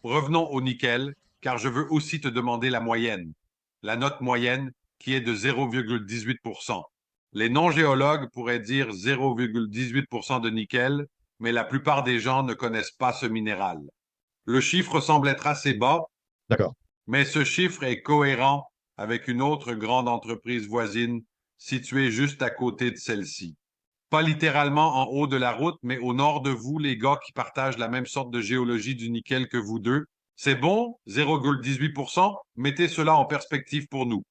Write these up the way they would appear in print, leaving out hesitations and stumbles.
Revenons au nickel, car je veux aussi te demander la moyenne. La note moyenne qui est de 0,18%. Les non-géologues pourraient dire 0,18% de nickel, mais la plupart des gens ne connaissent pas ce minéral. Le chiffre semble être assez bas, D'accord. mais ce chiffre est cohérent avec une autre grande entreprise voisine située juste à côté de celle-ci. Pas littéralement en haut de la route, mais au nord de vous, les gars qui partagent la même sorte de géologie du nickel que vous deux. C'est bon, 0,18%. Mettez cela en perspective pour nous.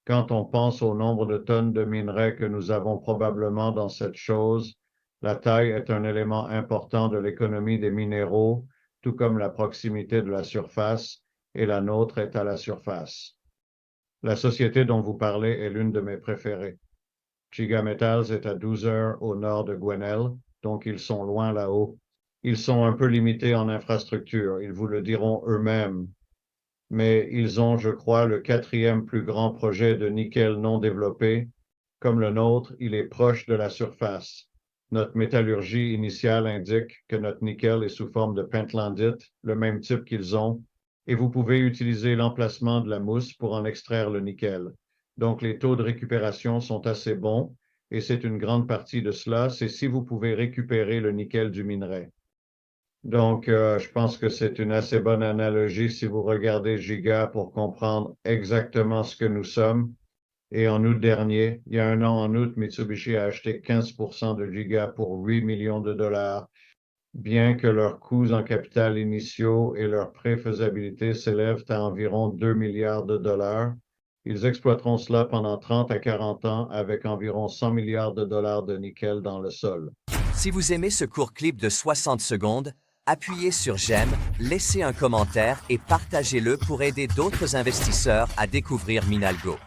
Quand on pense au nombre de tonnes de minerais que nous avons probablement dans cette chose, la taille est un élément important de l'économie des minéraux, tout comme la proximité de la surface, et la nôtre est à la surface. La société dont vous parlez est l'une de mes préférées. Giga Metals est à 12 heures au nord de Gwenel, donc ils sont loin là-haut. Ils sont un peu limités en infrastructure, ils vous le diront eux-mêmes, mais ils ont, je crois, le quatrième plus grand projet de nickel non développé. Comme le nôtre, il est proche de la surface. Notre métallurgie initiale indique que notre nickel est sous forme de pentlandite, le même type qu'ils ont, et vous pouvez utiliser l'emplacement de la mousse pour en extraire le nickel. Donc les taux de récupération sont assez bons, et c'est une grande partie de cela, c'est si vous pouvez récupérer le nickel du minerai. Donc, je pense que c'est une assez bonne analogie si vous regardez Giga pour comprendre exactement ce que nous sommes. Et en août dernier, il y a un an en août, Mitsubishi a acheté 15% de Giga pour 8 millions de dollars, bien que leurs coûts en capital initiaux et leur préfaisabilité s'élèvent à environ 2 milliards de dollars. Ils exploiteront cela pendant 30 à 40 ans avec environ 100 milliards de dollars de nickel dans le sol. Si vous aimez ce court clip de 60 secondes, appuyez sur j'aime, laissez un commentaire et partagez-le pour aider d'autres investisseurs à découvrir Minalgo.